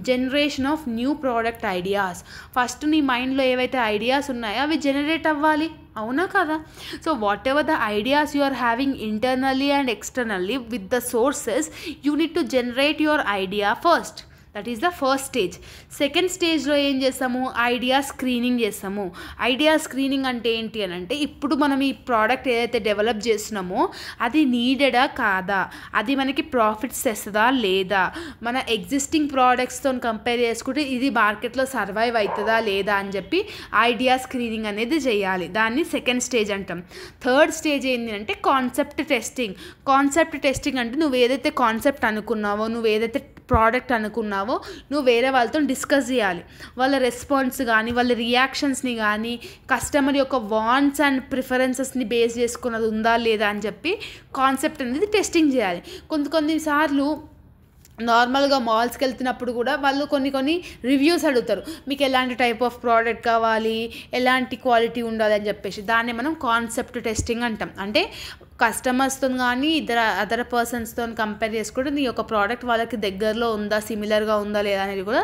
generation of new product ideas. First నీ మైండ్లో ఏవైతే ఐడియాస్ ఉన్నాయో అవి జనరేట్ అవ్వాలి, అవునా కదా? So whatever the ideas you are having internally and externally with the sources you need to generate your idea first. That is the first stage. Second స్టేజ్లో ఏం చేస్తాము, ఐడియా స్క్రీనింగ్ చేస్తాము. Idea screening అంటే ఏంటి అని అంటే ఇప్పుడు మనం ఈ ప్రోడక్ట్ ఏదైతే డెవలప్ చేస్తున్నామో అది నీడెడా కాదా, అది మనకి ప్రాఫిట్స్ తెస్తుందా లేదా, మన ఎగ్జిస్టింగ్ ప్రోడక్ట్స్తో కంపేర్ చేసుకుంటే ఇది మార్కెట్లో సర్వైవ్ అవుతుందా లేదా అని చెప్పి ఐడియా స్క్రీనింగ్ అనేది చేయాలి. దాన్ని సెకండ్ స్టేజ్ అంటాం. థర్డ్ స్టేజ్ ఏంటి అంటే కాన్సెప్ట్ టెస్టింగ్. కాన్సెప్ట్ టెస్టింగ్ అంటే నువ్వు ఏదైతే కాన్సెప్ట్ అనుకున్నావో, నువ్వు ఏదైతే ప్రోడక్ట్ అనుకున్నావో నువ్వు వేరే వాళ్ళతో డిస్కస్ చేయాలి. వాళ్ళ రెస్పాన్స్ కానీ, వాళ్ళ రియాక్షన్స్ని కానీ, కస్టమర్ యొక్క వాంట్స్ అండ్ ప్రిఫరెన్సెస్ని బేస్ చేసుకున్నది ఉందా లేదా అని చెప్పి కాన్సెప్ట్ అనేది టెస్టింగ్ చేయాలి. కొన్నిసార్లు నార్మల్గా మాల్స్కి వెళ్తున్నప్పుడు కూడా వాళ్ళు కొన్ని రివ్యూస్ అడుగుతారు, మీకు ఎలాంటి టైప్ ఆఫ్ ప్రోడక్ట్ కావాలి, ఎలాంటి క్వాలిటీ ఉండాలి అని చెప్పేసి. దాన్ని మనం కాన్సెప్ట్ టెస్టింగ్ అంటాం. అంటే కస్టమర్స్తో కానీ అదర్ పర్సన్స్తో కంపేర్ చేసుకుంటే నీ యొక్క ప్రోడక్ట్ వాళ్ళకి దగ్గరలో ఉందా, సిమిలర్గా ఉందా లేదా అనేది కూడా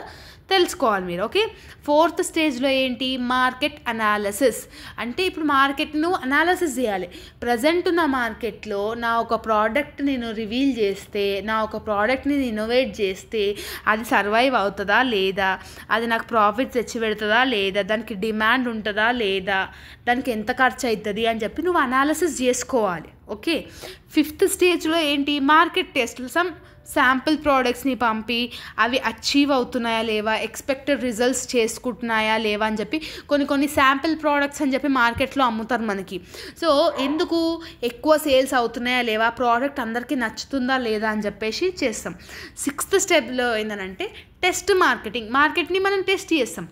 తెలుసుకోవాలి మీరు. ఓకే, ఫోర్త్ స్టేజ్లో ఏంటి, మార్కెట్ అనాలిసిస్. అంటే ఇప్పుడు మార్కెట్ను అనాలిసిస్ చేయాలి. ప్రజెంట్ ఉన్న మార్కెట్లో నా ఒక ప్రోడక్ట్ నేను రివీల్ చేస్తే, నా ఒక ప్రోడక్ట్ని ఇన్నోవేట్ చేస్తే అది సర్వైవ్ అవుతుందా లేదా, అది నాకు ప్రాఫిట్స్ తెచ్చి పెడుతుందా లేదా, దానికి డిమాండ్ ఉంటుందా లేదా, దానికి ఎంత ఖర్చు అవుతుంది అని చెప్పి నువ్వు అనాలిసిస్ చేసుకోవాలి. ఓకే, ఫిఫ్త్ స్టేజ్లో ఏంటి, మార్కెట్ టెస్ట్. సమ్ శాంపుల్ ప్రోడక్ట్స్ని పంపి అవి అచీవ్ అవుతున్నాయా లేవా, ఎక్స్పెక్టెడ్ రిజల్ట్స్ చేసుకుంటున్నాయా లేవా అని చెప్పి కొన్ని శాంపుల్ ప్రోడక్ట్స్ అని చెప్పి మార్కెట్లో అమ్ముతారు మనకి. సో ఎందుకు ఎక్కువ సేల్స్ అవుతున్నాయా లేవా, ప్రోడక్ట్ అందరికీ నచ్చుతుందా లేదా అని చెప్పేసి చేస్తాం. సిక్స్త్ స్టెప్లో ఏంటంటే టెస్ట్ మార్కెటింగ్. మార్కెట్ని మనం టెస్ట్ చేస్తాం.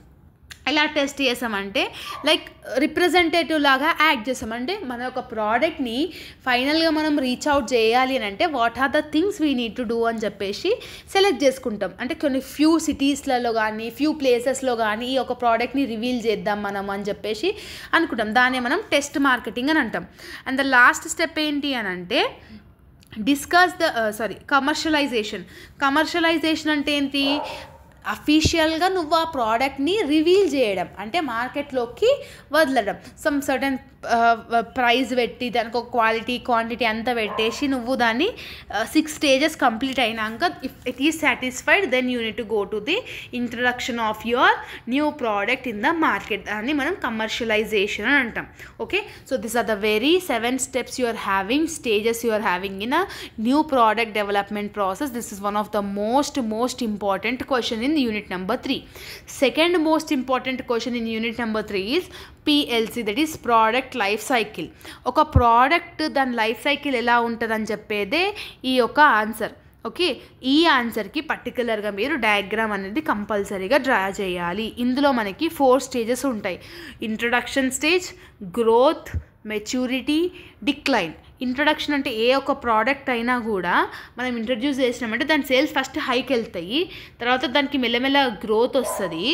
ఎలా టెస్ట్ చేసామంటే లైక్ రిప్రజెంటేటివ్ లాగా యాక్ట్ చేసామంటే మన ఒక ప్రోడక్ట్ని ఫైనల్గా మనం రీచ్ అవుట్ చేయాలి అని అంటే what are the things we need to do అని చెప్పేసి సెలెక్ట్ చేసుకుంటాం. అంటే కొన్ని ఫ్యూ సిటీస్లలో కానీ, ఫ్యూ ప్లేసెస్లో కానీ ఈ ఒక ప్రోడక్ట్ని రివీల్ చేద్దాం మనం అని చెప్పేసి అనుకుంటాం. దాన్ని మనం టెస్ట్ మార్కెటింగ్ అని అంటాం. అండ్ ద లాస్ట్ స్టెప్ ఏంటి అని అంటే కమర్షియలైజేషన్. కమర్షియలైజేషన్ అంటే ఏంటి, అఫీషియల్గా నువ్వు ఆ ప్రోడక్ట్ని రివీల్ చేయడం, అంటే మార్కెట్లోకి వదలడం. సమ్ సర్టన్ ప్రైస్ పెట్టి దానికి ఒక క్వాలిటీ, క్వాంటిటీ అంతా పెట్టేసి నువ్వు దాన్ని 6 స్టేజెస్ కంప్లీట్ అయినాక if it is satisfied then you need to go to the introduction of your new product in the market. దాన్ని మనం కమర్షియలైజేషన్ అని అంటాం. Okay, so this are the very 7 steps you are having, stages you are having in a new product development process. This is one of the most important question in unit number 3. Second most important question in unit number 3 is PLC, that is product life cycle. ఒక product దాని life cycle ఎలా ఉంటుందని చెప్పేదే ఈ యొక్క answer. Okay, ఈ ఆన్సర్కి పర్టికులర్గా మీరు డయాగ్రామ్ అనేది కంపల్సరీగా డ్రా చేయాలి. ఇందులో మనకి 4 స్టేజెస్ ఉంటాయి. Introduction stage, growth, maturity, decline. Introduction అంటే ఏ ఒక్క ప్రోడక్ట్ అయినా కూడా మనం ఇంట్రడ్యూస్ చేసినామంటే దాని సేల్స్ ఫస్ట్ హైకి వెళ్తాయి, తర్వాత దానికి మెల్లమెల్ల గ్రోత్ వస్తుంది.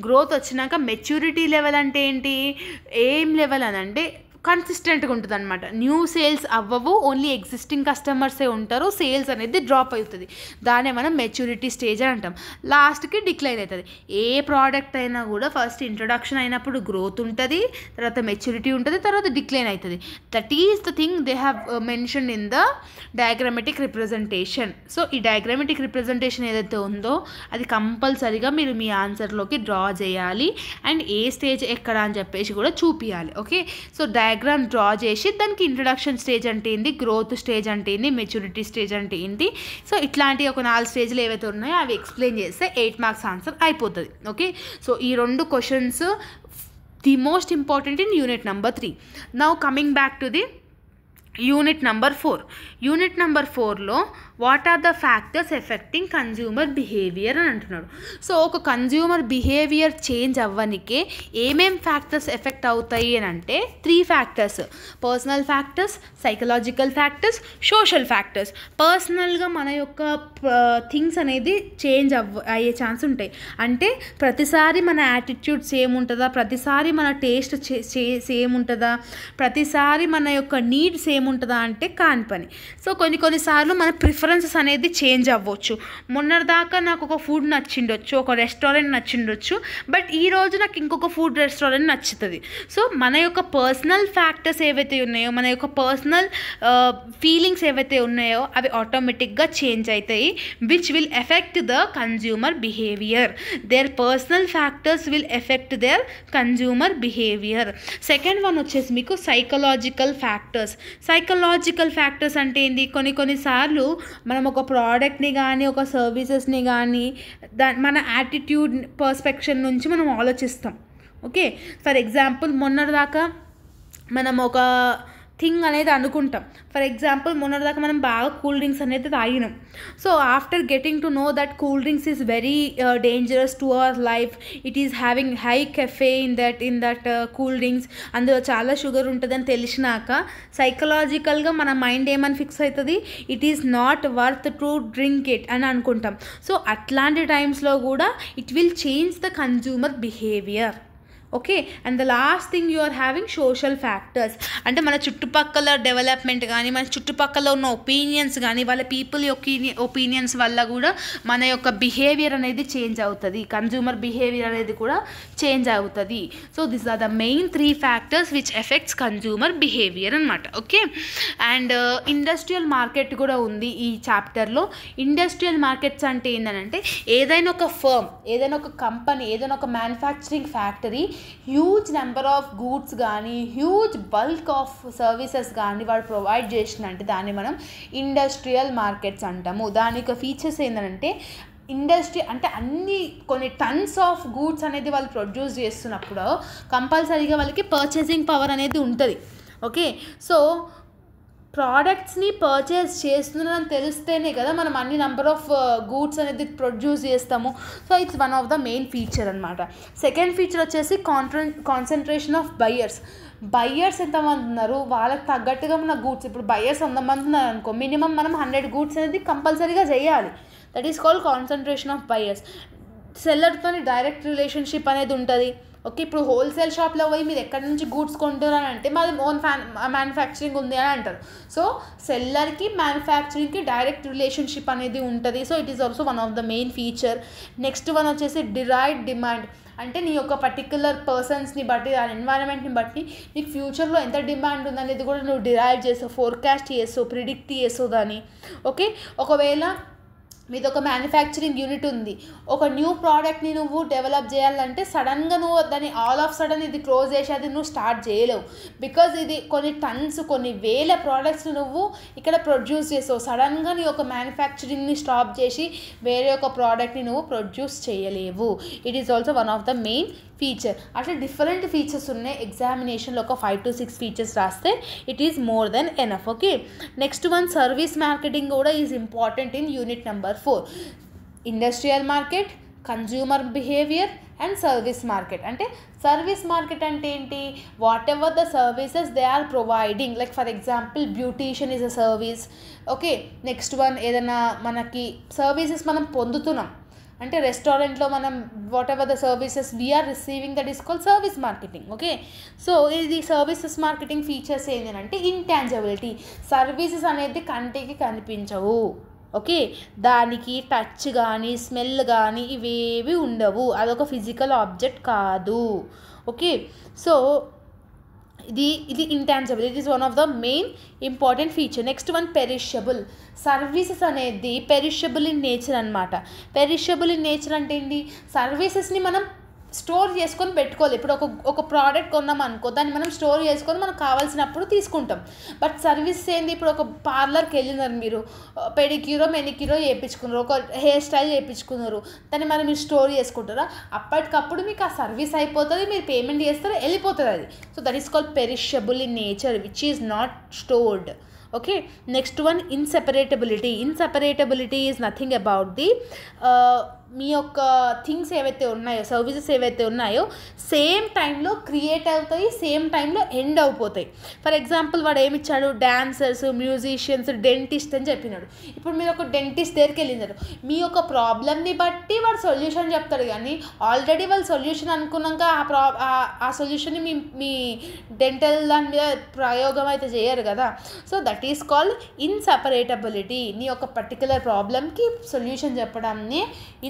గ్రోత్ వచ్చినాక మెచ్యూరిటీ లెవెల్ అంటే ఏంటి, ఏం లెవెల్ అని అంటే కన్సిస్టెంట్గా ఉంటుంది అనమాట. న్యూ సేల్స్ అవ్వవు, ఓన్లీ ఎగ్జిస్టింగ్ కస్టమర్సే ఉంటారు, సేల్స్ అనేది డ్రాప్ అవుతుంది. దాన్నే మనం మెచ్యూరిటీ స్టేజ్ అని అంటాం. లాస్ట్కి డిక్లైన్ అవుతుంది. ఏ ప్రోడక్ట్ అయినా కూడా ఫస్ట్ ఇంట్రొడక్షన్ అయినప్పుడు గ్రోత్ ఉంటుంది, తర్వాత మెచ్యూరిటీ ఉంటుంది, తర్వాత డిక్లైన్ అవుతుంది. That is the thing they have mention in the diagrammatic representation. So ఈ డయాగ్రామెటిక్ రిప్రజెంటేషన్ ఏదైతే ఉందో అది కంపల్సరీగా మీరు మీ ఆన్సర్లోకి డ్రా చేయాలి అండ్ ఏ స్టేజ్ ఎక్కడ అని చెప్పేసి కూడా చూపించాలి. ఓకే, సో డయాగ్రామ్ డ్రా చేసి దానికి ఇంట్రడక్షన్ స్టేజ్ అంటే ఏంటి, గ్రోత్ స్టేజ్ అంటే ఏంటి, మెచ్యూరిటీ స్టేజ్ అంటే ఏంటి, సో ఇట్లాంటి ఒక 4 స్టేజ్లు ఏవైతే ఉన్నాయో అవి ఎక్స్ప్లెయిన్ చేస్తే 8 మార్క్స్ ఆన్సర్ అయిపోతుంది. ఓకే, సో ఈ 2 questions the most important in unit number 3. Now coming back to the unit number 4. Unit number 4లో what are the factors affecting consumer behaviour అని అంటున్నాడు. సో ఒక కన్జ్యూమర్ బిహేవియర్ చేంజ్ అవ్వనికే ఏమేం factors effect అవుతాయి అని అంటే 3 factors: personal factors, psychological factors, social factors. పర్సనల్గా మన యొక్క థింగ్స్ అనేది చేంజ్ అయ్యే ఛాన్స్ ఉంటాయి. అంటే ప్రతిసారి మన యాటిట్యూడ్ సేమ్ ఉంటుందా, ప్రతిసారి మన టేస్ట్ సేమ్ ఉంటుందా, ప్రతిసారి మన యొక్క నీడ్ సేమ్ ఉంటుందా అంటే కాని పని. సో కొన్నిసార్లు మన ప్రిఫరెన్సెస్ అనేది చేంజ్ అవ్వచ్చు. మొన్నటిదాకా నాకు ఒక ఫుడ్ నచ్చిండొచ్చు, ఒక రెస్టారెంట్ నచ్చిండొచ్చు, బట్ ఈరోజు నాకు ఇంకొక ఫుడ్ రెస్టారెంట్ నచ్చుతుంది. సో మన యొక్క పర్సనల్ ఫ్యాక్టర్స్ ఏవైతే ఉన్నాయో, మన యొక్క పర్సనల్ ఫీలింగ్స్ ఏవైతే ఉన్నాయో అవి ఆటోమేటిక్గా చేంజ్ అవుతాయి, which will affect the consumer behaviour. Their personal factors will affect their consumer behaviour. Second one వచ్చేసి మీకు సైకలాజికల్ ఫ్యాక్టర్స్. సైకలాజికల్ ఫ్యాక్టర్స్ అంటే ఏంటి, కొన్నిసార్లు మనం ఒక ప్రోడక్ట్ని కానీ ఒక సర్వీసెస్ని కానీ మన యాటిట్యూడ్ పర్స్పెక్షన్ నుంచి మనం ఆలోచిస్తాం. ఓకే, ఫర్ ఎగ్జాంపుల్ మొన్నటిదాకా మనం ఒక థింగ్ అనేది అనుకుంటాం. ఫర్ ఎగ్జాంపుల్ మొన్నటిదాకా మనం బాగా కూల్ డ్రింక్స్ అనేది తాగినాం. So after getting to know that cool drinks is very dangerous to our life, it is having high caffeine in that cool drinks, అందులో చాలా షుగర్ ఉంటుందని తెలిసినాక సైకలాజికల్గా మన మైండ్ ఏమని ఫిక్స్ అవుతుంది, it is not worth to drink it అని అనుకుంటాం. So అట్లాంటి టైమ్స్లో కూడా it will change the consumer behaviour. Okay, and the last thing you are having social factors. అంటే మన చుట్టుపక్కల డెవలప్మెంట్ కానీ, మన చుట్టుపక్కల ఉన్న ఒపీనియన్స్ కానీ, వాళ్ళ పీపుల్ ఒపీనియన్స్ వల్ల కూడా మన యొక్క బిహేవియర్ అనేది చేంజ్ అవుతుంది, కన్జ్యూమర్ బిహేవియర్ అనేది కూడా చేంజ్ అవుతుంది. So this are the main 3 factors which affects consumer behaviour అనమాట. ఓకే, అండ్ ఇండస్ట్రియల్ మార్కెట్ కూడా ఉంది ఈ చాప్టర్లో. ఇండస్ట్రియల్ మార్కెట్స్ అంటే ఏంటంటే ఏదైనా ఒక ఫర్మ్, ఏదైనా ఒక కంపెనీ, ఏదైనా ఒక manufacturing factory huge number of goods కానీ, హ్యూజ్ బల్క్ ఆఫ్ సర్వీసెస్ కానీ వాడు ప్రొవైడ్ చేసినంటే దాన్ని మనం ఇండస్ట్రియల్ మార్కెట్స్ అంటాము. దాని యొక్క ఫీచర్స్ ఏంటంటే ఇండస్ట్రీ అంటే కొన్ని టన్స్ ఆఫ్ గూడ్స్ అనేది వాళ్ళు ప్రొడ్యూస్ చేస్తున్నప్పుడు కంపల్సరీగా వాళ్ళకి పర్చేసింగ్ పవర్ అనేది ఉంటుంది. ఓకే, సో ప్రోడక్ట్స్ని పర్చేస్ చేస్తున్నారని తెలిస్తేనే కదా మనం అన్ని నెంబర్ ఆఫ్ గూడ్స్ అనేది ప్రొడ్యూస్ చేస్తాము. So it's one of the main feature అనమాట. సెకండ్ ఫీచర్ వచ్చేసి కాన్సన్ట్రేషన్ ఆఫ్ బయ్యర్స్ ఎంతమంది ఉన్నారు వాళ్ళకి తగ్గట్టుగా మన గూడ్స్, ఇప్పుడు బయ్యర్స్ 100 మంది ఉన్నారు అనుకో, మినిమం మనం 100 గూడ్స్ అనేది కంపల్సరీగా చేయాలి. That is called concentration of buyers. సెల్లర్తో డైరెక్ట్ రిలేషన్షిప్ అనేది ఉంటుంది. ఓకే, ఇప్పుడు హోల్సేల్ షాప్లో పోయి మీరు ఎక్కడి నుంచి గూడ్స్ కొంటున్నారు అంటే మాది ఓన్ మ్యానుఫ్యాక్చరింగ్ ఉంది అని అంటారు. సో సెల్లర్కి మ్యానుఫ్యాక్చరింగ్కి డైరెక్ట్ రిలేషన్షిప్ అనేది ఉంటుంది. So it is also one of the main feature. Next one వచ్చేసి డిరైవ్డ్ డిమాండ్. అంటే నీ యొక్క పర్టిక్యులర్ పర్సన్స్ని బట్టి, దాని ఎన్వైరన్మెంట్ని బట్టి నీకు ఫ్యూచర్లో ఎంత డిమాండ్ ఉందనేది కూడా నువ్వు డిరైవ్ చేసావు, ఫోర్కాస్ట్ చేసావు, ప్రిడిక్ట్ చేసావు దాన్ని. ఓకే, ఒకవేళ మీది ఒక మ్యానుఫ్యాక్చరింగ్ యూనిట్ ఉంది, ఒక న్యూ ప్రోడక్ట్ని నువ్వు డెవలప్ చేయాలంటే సడన్గా నువ్వు దాన్ని ఆల్ ఆఫ్ సడన్ ఇది క్లోజ్ చేసి అది నువ్వు స్టార్ట్ చేయలేవు. బికాజ్ ఇది కొన్ని టన్స్, కొన్ని వేల ప్రోడక్ట్స్ని నువ్వు ఇక్కడ ప్రొడ్యూస్ చేసావు. సడన్గా నీ ఒక మ్యానుఫ్యాక్చరింగ్ని స్టాప్ చేసి వేరే ఒక ప్రోడక్ట్ని నువ్వు ప్రొడ్యూస్ చేయలేవు. It is also one of the main feature. అట్లా డిఫరెంట్ ఫీచర్స్ ఉన్నాయి. ఎగ్జామినేషన్లో ఒక 5 to 6 ఫీచర్స్ రాస్తే it is more than enough. Okay, next one service marketing కూడా is important in unit number 4. Industrial market, consumer behaviour, and service market. అంటే service market అంటే ఏంటి, whatever the services they are providing, like for example beautician is a service. Okay, next one ఏదైనా మనకి services మనం పొందుతున్నాం అంటే రెస్టారెంట్లో మనం whatever the services we are receiving, that is called service marketing. Okay, so ఇది services marketing features ఏంటంటే intangibility, services అనేది కంటికి కనిపించవు. ఓకే, దానికి టచ్ కానీ స్మెల్ కానీ ఇవేవి ఉండవు, అదొక ఫిజికల్ ఆబ్జెక్ట్ కాదు. ఓకే, సో ఇది intangible, it is one of the main important feature. Next one perishable. Services అనేది పెరిషబుల్ ఇన్ నేచర్ అనమాట. పెరిషబుల్ ఇన్ నేచర్ అంటే ఏంటి, సర్వీసెస్ని మనం స్టోర్ చేసుకొని పెట్టుకోవాలి. ఇప్పుడు ఒక ప్రోడక్ట్ కొన్నాం అనుకో, దాన్ని మనం స్టోర్ చేసుకొని మనకు కావాల్సినప్పుడు తీసుకుంటాం. బట్ సర్వీసెస్ ఏంది, ఇప్పుడు ఒక పార్లర్కి వెళ్ళినారు, మీరు పెడిక్యూరో మెనిక్యూరో చేయించుకున్నారు, ఒక హెయిర్ స్టైల్ చేయించుకున్నారు, దాన్ని మనం మీరు స్టోర్ చేసుకుంటారా, అప్పటికప్పుడు మీకు ఆ సర్వీస్ అయిపోతుంది, మీరు పేమెంట్ చేస్తారు, వెళ్ళిపోతుంది అది. So that is called perishable in nature which is not stored. Okay, next one inseparability. Inseparability is nothing about the మీ యొక్క థింగ్స్ ఏవైతే ఉన్నాయో, సర్వీసెస్ ఏవైతే ఉన్నాయో సేమ్ టైంలో క్రియేట్ అవుతాయి, సేమ్ టైంలో ఎండ్ అయిపోతాయి. ఫర్ ఎగ్జాంపుల్ వాడు ఏమి ఇచ్చాడు, డాన్సర్స్, మ్యూజిషియన్స్, డెంటిస్ట్ అని చెప్పినాడు. ఇప్పుడు మీరు ఒక డెంటిస్ట్ దగ్గరికి వెళ్ళినారు, మీ యొక్క ప్రాబ్లమ్ని బట్టి వాడు సొల్యూషన్ చెప్తాడు, కానీ ఆల్రెడీ వాళ్ళు సొల్యూషన్ అనుకున్నాక ఆ సొల్యూషన్ని మీ డెంటల్ దాని మీద ప్రయోగం అయితే చేయరు కదా. So that is called inseparability. నీ యొక్క పర్టికులర్ ప్రాబ్లమ్కి సొల్యూషన్ చెప్పడాన్ని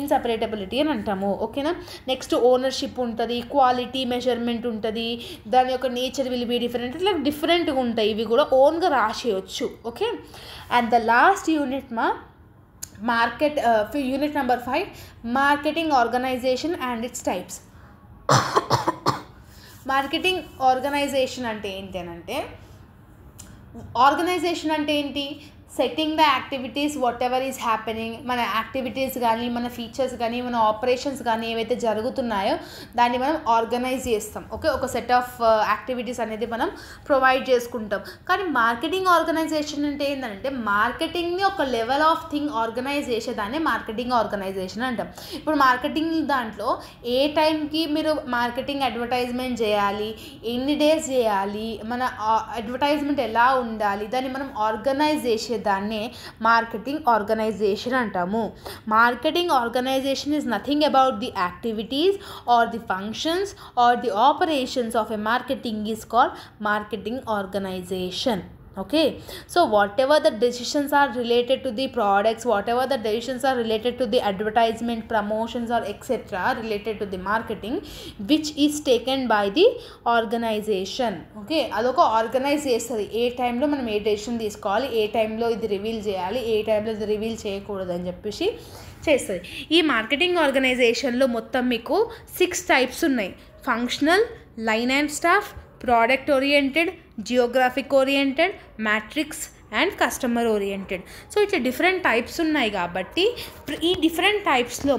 ఇన్సెపరేటబిలిటీ అని అంటాము. ఓకేనా, నెక్స్ట్ ఓనర్షిప్ ఉంటుంది, క్వాలిటీ మెజర్మెంట్ ఉంటుంది, దాని యొక్క నేచర్ విల్ బీ డిఫరెంట్, ఇట్లా డిఫరెంట్గా ఉంటాయి, ఇవి కూడా ఓన్గా రాసేయచ్చు. Okay, and the last unit market, unit number 5, marketing organisation and its types. Marketing organisation అంటే ఏంటి అని అంటే, ఆర్గనైజేషన్ అంటే ఏంటి, setting the activities whatever is happening, మన యాక్టివిటీస్ కానీ మన ఫీచర్స్ కానీ మన ఆపరేషన్స్ కానీ ఏవైతే జరుగుతున్నాయో దాన్ని మనం ఆర్గనైజ్ చేస్తాం. ఓకే, ఒక సెట్ ఆఫ్ యాక్టివిటీస్ అనేది మనం ప్రొవైడ్ చేసుకుంటాం. కానీ మార్కెటింగ్ ఆర్గనైజేషన్ అంటే ఏంటంటే, మార్కెటింగ్ని ఒక లెవెల్ ఆఫ్ థింగ్ ఆర్గనైజ్ చేసేదాన్ని మార్కెటింగ్ ఆర్గనైజేషన్ అంటాం. ఇప్పుడు మార్కెటింగ్ దాంట్లో ఏ టైంకి మీరు మార్కెటింగ్ అడ్వర్టైజ్మెంట్ చేయాలి, ఎన్ని డేస్ చేయాలి, మన అడ్వర్టైజ్మెంట్ ఎలా ఉండాలి, దాన్ని మనం ఆర్గనైజ్ చేసే దాన్నే మార్కెటింగ్ ఆర్గనైజేషన్ అంటాము. Marketing organization is nothing about the activities or the functions or the operations of a marketing is called marketing organization. Okay, so whatever the decisions are related to the products, whatever the decisions are related to the advertisement, promotions or etc related to the marketing, which is taken by the organization. Okay, అదొక organise చేస్తుంది, ఏ టైంలో మనం ఏ decision తీసుకోవాలి, ఏ టైంలో ఇది reveal చేయాలి, ఏ టైంలో ఇది రివీల్ చేయకూడదు అని చెప్పేసి చేస్తుంది. ఈ మార్కెటింగ్ ఆర్గనైజేషన్లో మొత్తం మీకు 6 టైప్స్ ఉన్నాయి. Functional, line and staff, product oriented, Geographic oriented, matrix and customer oriented. So ఇట్లా డిఫరెంట్ టైప్స్ ఉన్నాయి కాబట్టి ఈ డిఫరెంట్ టైప్స్లో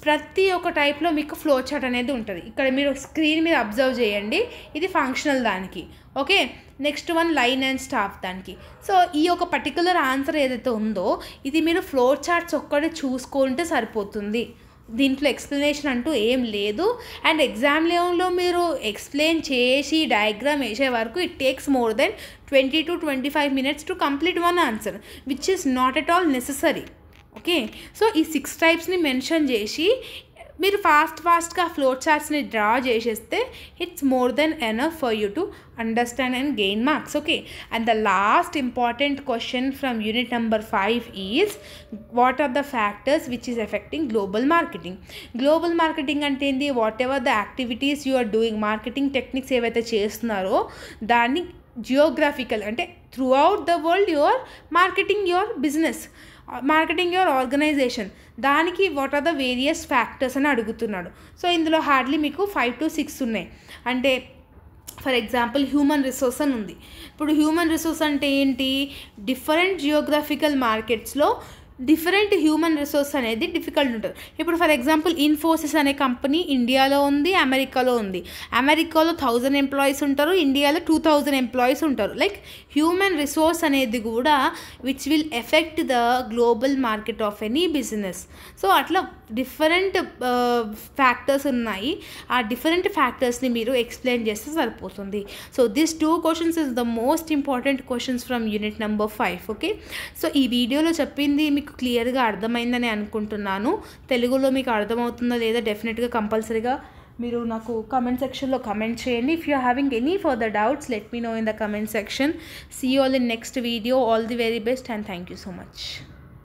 ప్రతి ఒక్క టైప్లో మీకు ఫ్లో చార్ట్ అనేది ఉంటుంది. ఇక్కడ మీరు స్క్రీన్ మీద అబ్జర్వ్ చేయండి, ఇది ఫంక్షనల్ దానికి. Okay, next one line and staff దానికి. సో ఈ ఒక పర్టికులర్ ఆన్సర్ ఏదైతే ఉందో ఇది మీరు ఫ్లో చార్ట్స్ ఒక్కడే చూసుకుంటే సరిపోతుంది, దీంట్లో ఎక్స్ప్లెనేషన్ అంటూ ఏం లేదు. అండ్ ఎగ్జామ్లో మీరు ఎక్స్ప్లెయిన్ చేసి డయాగ్రామ్ వేసే వరకు it takes more than 20 to 25 minutes to complete one answer, which is not at all necessary. Okay, so ఈ 6 టైప్స్ని మెన్షన్ చేసి మీరు ఫాస్ట్గా ఫ్లో చార్ట్స్ని డ్రా చేసేస్తే it's more than enough for you to understand and gain marks. Okay, and the last important question from unit number 5 is what are the factors which is affecting global marketing. Global marketing అంటే ఏంటి, whatever the activities you are doing, marketing techniques ఏవైతే చేస్తున్నారో దాన్ని geographical అంటే throughout the world you are marketing your business, marketing your organisation, దానికి what are the various factors అని అడుగుతున్నాడు. So ఇందులో హార్డ్లీ మీకు 5 to 6 ఉన్నాయి. అంటే ఫర్ ఎగ్జాంపుల్ హ్యూమన్ రిసోర్స్ అని ఉంది. ఇప్పుడు హ్యూమన్ రిసోర్స్ అంటే ఏంటి, డిఫరెంట్ జియోగ్రఫికల్ మార్కెట్స్లో డిఫరెంట్ హ్యూమన్ రిసోర్స్ అనేది డిఫికల్ట్ ఉంటుంది. ఇప్పుడు ఫర్ ఎగ్జాంపుల్ ఇన్ఫోసిస్ అనే కంపెనీ ఇండియాలో ఉంది, అమెరికాలో ఉంది. అమెరికాలో 1000 ఎంప్లాయీస్ ఉంటారు, ఇండియాలో 2000 ఎంప్లాయీస్ ఉంటారు. లైక్ హ్యూమన్ రిసోర్స్ అనేది కూడా which will affect the global market of any business. So అట్లా డిఫరెంట్ ఫ్యాక్టర్స్ ఉన్నాయి. ఆ డిఫరెంట్ ఫ్యాక్టర్స్ని మీరు ఎక్స్ప్లెయిన్ చేస్తే సరిపోతుంది. So this 2 questions is the most important questions from unit number 5. Okay, so ఈ వీడియోలో చెప్పింది మీకు క్లియర్గా అర్థమైందని అనుకుంటున్నాను. తెలుగులో మీకు అర్థమవుతుందో లేదా డెఫినెట్గా కంపల్సరీగా మీరు నాకు కమెంట్ సెక్షన్లో కమెంట్ చేయండి. If you having any further doubts let me know in the comment section. See you all in next video. All the very best and thank you so much.